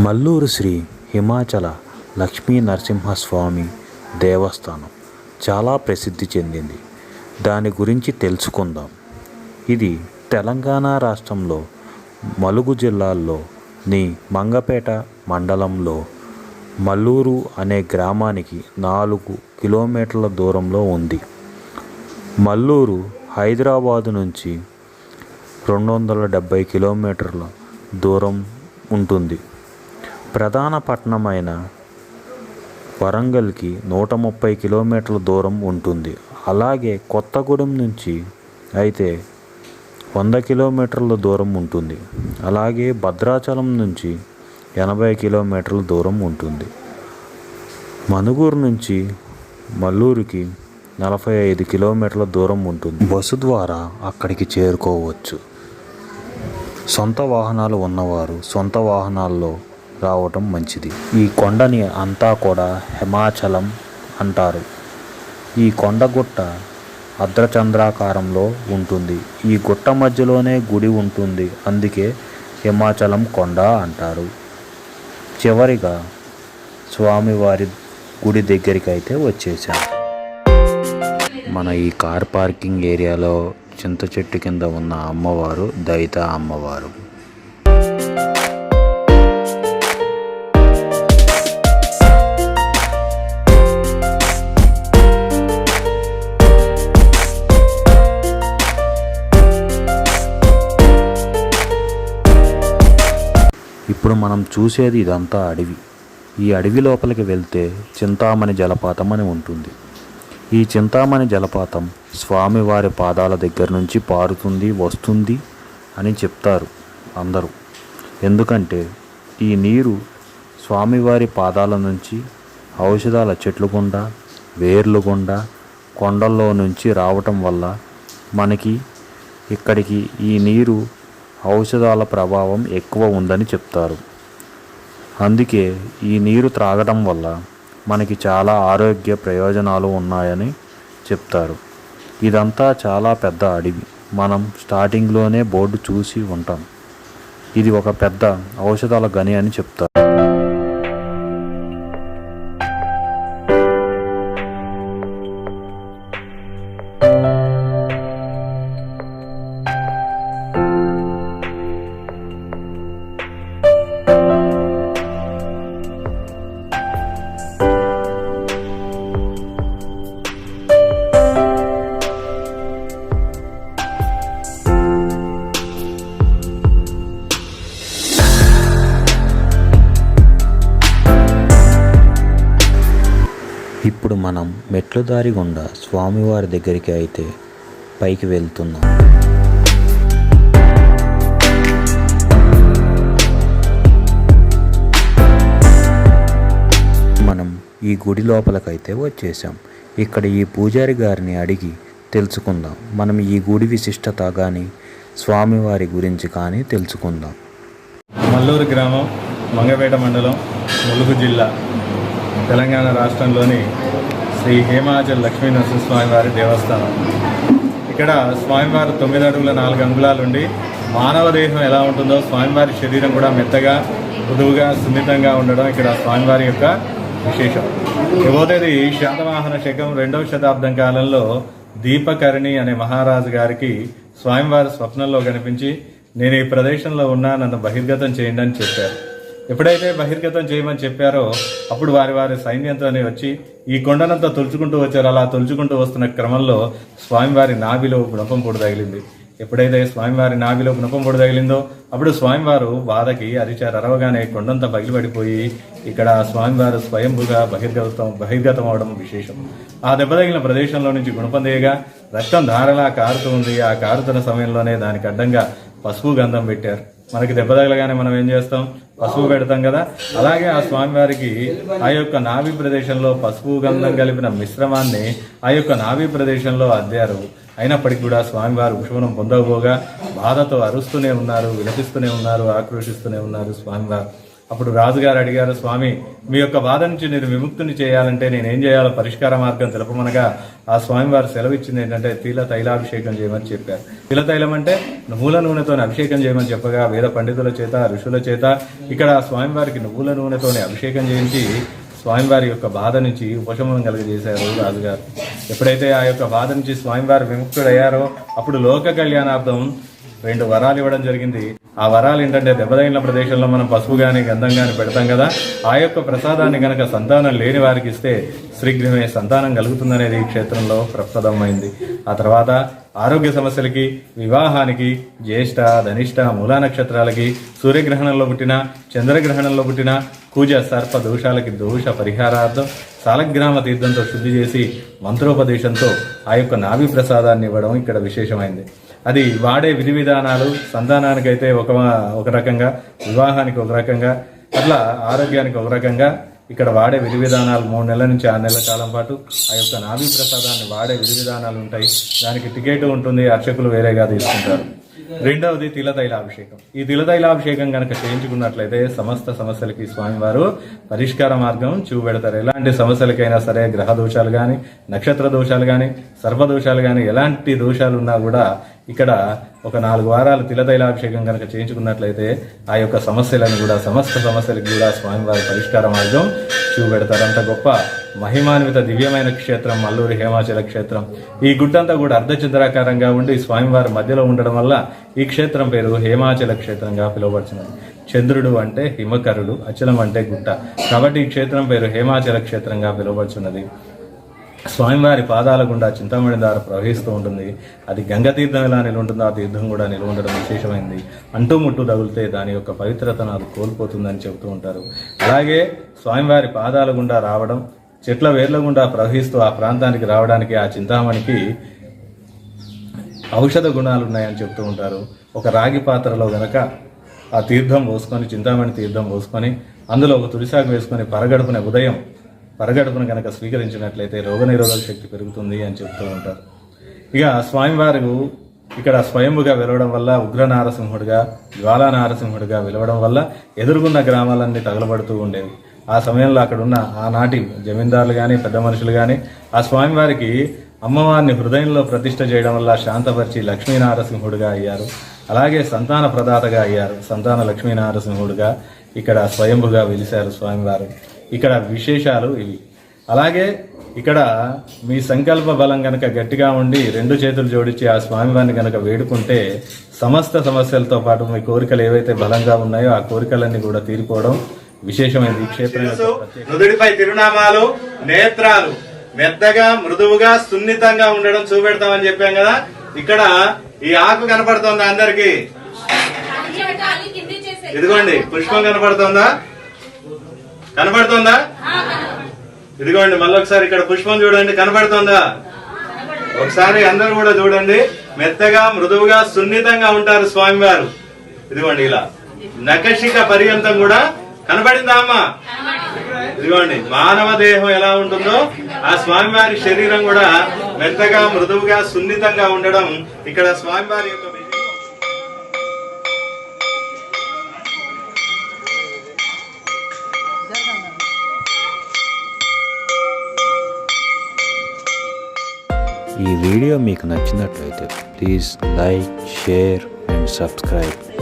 మల్లూరు శ్రీ హిమాచల లక్ష్మీ నరసింహస్వామి దేవస్థానం చాలా ప్రసిద్ధి చెందింది. దాని గురించి తెలుసుకుందాం. ఇది తెలంగాణ రాష్ట్రంలో ములుగు జిల్లాలోని మంగపేట మండలంలో మల్లూరు అనే గ్రామానికి 4 కిలోమీటర్ల దూరంలో ఉంది. మల్లూరు హైదరాబాదు నుంచి 270 కిలోమీటర్ల దూరం ఉంటుంది. ప్రధాన పట్టణమైన వరంగల్కి 130 కిలోమీటర్ల దూరం ఉంటుంది. అలాగే కొత్తగూడెం నుంచి అయితే 100 కిలోమీటర్ల దూరం ఉంటుంది. అలాగే భద్రాచలం నుంచి 80 కిలోమీటర్ల దూరం ఉంటుంది. మనుగూరు నుంచి మల్లూరుకి 45 కిలోమీటర్ల దూరం ఉంటుంది. బస్సు ద్వారా అక్కడికి చేరుకోవచ్చు. సొంత వాహనాలు ఉన్నవారు సొంత వాహనాల్లో రావటం మంచిది. ఈ కొండని అంతా కూడా హిమాచలం అంటారు. ఈ కొండగుట్ట అర్ధచంద్రాకారంలో ఉంటుంది. ఈ గుట్ట మధ్యలోనే గుడి ఉంటుంది. అందుకే హిమాచలం కొండ అంటారు. చివరిగా స్వామివారి గుడి దగ్గరికి అయితే వచ్చేసాం. మన ఈ కార్ పార్కింగ్ ఏరియాలో చింత చెట్టు కింద ఉన్న అమ్మవారు దైత అమ్మవారు. ఇప్పుడు మనం చూసేది ఇదంతా అడవి. ఈ అడవి లోపలికి వెళ్తే చింతామణి జలపాతం అని ఉంటుంది. ఈ చింతామణి జలపాతం స్వామివారి పాదాల దగ్గర నుంచి పారుతుంది వస్తుంది అని చెప్తారు అందరూ. ఎందుకంటే ఈ నీరు స్వామివారి పాదాల నుంచి ఔషధాల చెట్లు గుండా వేర్లు గుండా కొండల్లో నుంచి రావటం వల్ల మనకి ఇక్కడికి ఈ నీరు ఔషధాల ప్రభావం ఎక్కువ ఉందని చెప్తారు. అందుకే ఈ నీరు త్రాగటం వల్ల మనకి చాలా ఆరోగ్య ప్రయోజనాలు ఉన్నాయని చెప్తారు. ఇదంతా చాలా పెద్ద అడవి. మనం స్టార్టింగ్లోనే బోర్డు చూసి ఉంటాం. ఇది ఒక పెద్ద ఔషధాల గని అని చెప్తారు. ఇప్పుడు మనం మెట్ల దారి గుండా స్వామివారి దగ్గరికి అయితే పైకి వెళ్తున్నాం. మనం ఈ గుడి లోపలికైతే వచ్చేసాం. ఇక్కడ ఈ పూజారి గారిని అడిగి తెలుసుకుందాం. మనం ఈ గుడి విశిష్టత కానీ స్వామివారి గురించి కానీ తెలుసుకుందాం. మల్లూరు గ్రామం, మంగపేట మండలం, ములుగు జిల్లా, తెలంగాణ రాష్ట్రంలోని శ్రీ హిమాచల లక్ష్మీ నరసింహస్వామి వారి దేవస్థానం. ఇక్కడ స్వామివారు 9 అడుగుల 4 అంగుళాలు ఉండి మానవ దేహం ఎలా ఉంటుందో స్వామివారి శరీరం కూడా మెత్తగా మృదువుగా సున్నితంగా ఉండడం ఇక్కడ స్వామివారి యొక్క విశేషం. ఇకపోతే శాతవాహన శకం 2వ శతాబ్దం కాలంలో దీపకర్ణి అనే మహారాజు గారికి స్వామివారి స్వప్నంలో కనిపించి నేను ఈ ప్రదేశంలో ఉన్నా, నన్ను బహిర్గతం చేయండి అని చెప్పారు. ఎప్పుడైతే బహిర్గతం చేయమని చెప్పారో అప్పుడు వారి సైన్యంతోనే వచ్చి ఈ కొండనంతా తొలుచుకుంటూ వచ్చారు. అలా తొలుచుకుంటూ వస్తున్న క్రమంలో స్వామివారి నాభిలో గుణపం పొడి తగిలింది. ఎప్పుడైతే స్వామివారి నాభిలో గుణపం పొడి తగిలిందో అప్పుడు స్వామివారు బాధకి అరిచారు. అరవగానే కొండంతా పగిలిపడిపోయి ఇక్కడ స్వామివారు స్వయంభుగా బహిర్గతం అవడం విశేషం. ఆ దెబ్బ తగిలిన ప్రదేశంలో నుంచి గుణపం తీయగా రక్తం ధారలా కారుతూ ఉంది. ఆ కారుతున్న సమయంలోనే దానికి అడ్డంగా పసుపు గంధం పెట్టారు. మనకి దెబ్బ తగలగానే మనం ఏం చేస్తాం? పసుపు పెడతాం కదా. అలాగే ఆ స్వామివారికి ఆ యొక్క నాభి ప్రదేశంలో పసుపు గంధం కలిపిన మిశ్రమాన్ని ఆ యొక్క నాభి ప్రదేశంలో అద్దారు. అయినప్పటికీ కూడా స్వామివారు ఉపశమనం పొందకపోగా బాధతో అరుస్తూనే ఉన్నారు, విలపిస్తూనే ఉన్నారు, ఆక్రోషిస్తూనే ఉన్నారు స్వామివారు. అప్పుడు రాజుగారు అడిగారు, స్వామి మీ యొక్క బాధ నుంచి నేను విముక్తిని చేయాలంటే నేనేం చేయాలో పరిష్కార మార్గం తెలుపమనగా ఆ స్వామి వారు సెలవు ఇచ్చింది ఏంటంటే తైలాభిషేకం చేయమని చెప్పారు. తైలం అంటే నువ్వుల నూనెతో అభిషేకం చేయమని చెప్పగా వేద పండితుల చేత ఋషుల చేత ఇక్కడ స్వామివారికి నువ్వుల నూనెతోనే అభిషేకం చేయించి స్వామివారి యొక్క బాధ నుంచి ఉపశమనం కలుగజేశారు రాజుగారు. ఎప్పుడైతే ఆ యొక్క బాధ నుంచి స్వామివారు విముక్తుడయ్యారో అప్పుడు లోక కళ్యాణార్థం 2 వరాలు ఇవ్వడం జరిగింది. ఆ వరాలు ఏంటంటే దెబ్బతగిన ప్రదేశంలో మనం పసుపు కానీ గంధం కానీ పెడతాం కదా, ఆ యొక్క ప్రసాదాన్ని గనక సంతానం లేని వారికి ఇస్తే శీఘ్రమే సంతానం కలుగుతుందనేది ఈ క్షేత్రంలో ప్రప్రదమైంది. ఆ తర్వాత ఆరోగ్య సమస్యలకి, వివాహానికి, జ్యేష్ఠ ధనిష్ట మూలా నక్షత్రాలకి, సూర్యగ్రహణంలో పుట్టిన, చంద్రగ్రహణంలో పుట్టిన, కూజ సర్ప దోషాలకి దోష పరిహారార్థం సాలగ్రామ తీర్థంతో శుద్ధి చేసి మంత్రోపదేశంతో ఆ యొక్క నాభి ప్రసాదాన్ని ఇవ్వడం ఇక్కడ విశేషమైంది. అది వాడే విధి విధానాలు సంతానానికైతే ఒక రకంగా, వివాహానికి ఒక రకంగా, అట్లా ఆరోగ్యానికి ఒక రకంగా ఇక్కడ వాడే విధి విధానాలు 3 నెలల నుంచి 6 నెలల కాలం పాటు ఆ యొక్క నాభి ప్రసాదాన్ని వాడే విధి విధానాలు ఉంటాయి. దానికి టికెట్ ఉంటుంది, అర్చకులు వేరేగా తీసుకుంటారు. రెండవది తిలతైలాభిషేకం. ఈ తిలతైలాభిషేకం కనుక చేయించుకున్నట్లయితే సమస్త సమస్యలకి స్వామివారు పరిష్కార మార్గం చూపెడతారు. ఎలాంటి సమస్యలకైనా సరే, గ్రహ దోషాలు కానీ, నక్షత్ర దోషాలు కానీ, సర్పదోషాలు కానీ, ఎలాంటి దోషాలు ఉన్నా కూడా ఇక్కడ ఒక 4 వారాలు తిలతైలాభిషేకం కనుక చేయించుకున్నట్లయితే ఆ యొక్క సమస్యలను కూడా, సమస్త సమస్యలకు కూడా స్వామివారి పరిష్కార మార్గం చూపెడతారు. అంత గొప్ప మహిమాన్విత దివ్యమైన క్షేత్రం మల్లూరి హేమాచల క్షేత్రం. ఈ గుట్టంతా కూడా అర్ధచంద్రాకారంగా ఉండి స్వామివారి మధ్యలో ఉండడం వల్ల ఈ క్షేత్రం పేరు హేమాచల క్షేత్రంగా పిలువబడుతున్నది. చంద్రుడు అంటే హిమకరుడు, అచలం అంటే గుట్ట, కాబట్టి ఈ క్షేత్రం పేరు హేమాచల క్షేత్రంగా పిలువబడుతున్నది. స్వామివారి పాదాల గుండా చింతామణి దార ప్రవహిస్తూ ఉంటుంది. అది గంగ తీర్థం ఎలా నిలుంటుందో ఆ తీర్థం కూడా నిలువ ఉండడం విశేషమైంది. అంటూ ముట్టు తగులితే దాని యొక్క పవిత్రతను అది కోల్పోతుందని చెబుతూ ఉంటారు. అలాగే స్వామివారి పాదాల గుండా రావడం, చెట్ల వేర్ల గుండా ప్రవహిస్తూ ఆ ప్రాంతానికి రావడానికి ఆ చింతామణికి ఔషధ గుణాలు ఉన్నాయని చెప్తూ ఉంటారు. ఒక రాగి పాత్రలో గనక ఆ తీర్థం పోసుకొని, చింతామణి తీర్థం పోసుకొని, అందులో ఒక తులిసాకు వేసుకొని పరగడుపున కనుక స్వీకరించినట్లయితే రోగనిరోధక శక్తి పెరుగుతుంది అని చెప్తూ ఉంటారు. ఇక స్వామివారు ఇక్కడ స్వయంభుగా వెలవడం వల్ల, ఉగ్ర నారసింహుడిగా, జ్వాలా నారసింహుడిగా వెలవడం వల్ల ఎదురుగున్న గ్రామాలన్నీ తగలబడుతూ ఉండేవి. ఆ సమయంలో అక్కడ ఉన్న ఆనాటి జమీందారులు కానీ, పెద్ద మనుషులు కానీ ఆ స్వామివారికి అమ్మవారిని హృదయంలో ప్రతిష్ఠ చేయడం వల్ల శాంతపరిచి లక్ష్మీనారసింహుడిగా అయ్యారు. అలాగే సంతాన ప్రదాతగా అయ్యారు. సంతాన లక్ష్మీనారసింహుడిగా ఇక్కడ స్వయంభుగా వెలిశారు స్వామివారు. ఇక్కడ విశేషాలు ఇవి. అలాగే ఇక్కడ మీ సంకల్ప బలం గనక గట్టిగా ఉండి 2 చేతులు జోడించి ఆ స్వామివారిని గనక వేడుకుంటే సమస్త సమస్యలతో పాటు మీ కోరికలు ఏవైతే బలంగా ఉన్నాయో ఆ కోరికలన్నీ కూడా తీరిపోవడం విశేషమైన ఈ క్షేత్రం. నుదుడిపై తిరునామాలు, నేత్రాలు మెత్తగా, మృదువుగా, సున్నితంగా ఉండడం చూపెడతామని చెప్పాం కదా. ఇక్కడ ఈ ఆకు కనపడుతుందా అందరికి? ఇదిగోండి పుష్పం కనపడుతుందా? ఇదిగోండి మళ్ళీ ఒకసారి ఇక్కడ పుష్పం చూడండి, కనపడుతుందా? ఒకసారి అందరూ కూడా చూడండి. మెత్తగా, మృదువుగా, సున్నితంగా ఉంటారు స్వామివారు. ఇదిగోండి ఇలా నఖశిఖ పర్యంతం కూడా కనబడిందా అమ్మా? ఇదిగోండి మానవ దేహం ఎలా ఉంటుందో ఆ స్వామివారి శరీరం కూడా మెత్తగా, మృదువుగా, సున్నితంగా ఉండడం ఇక్కడ స్వామివారి యొక్క ఈ వీడియో మీకు నచ్చినట్లయితే please like, share and subscribe.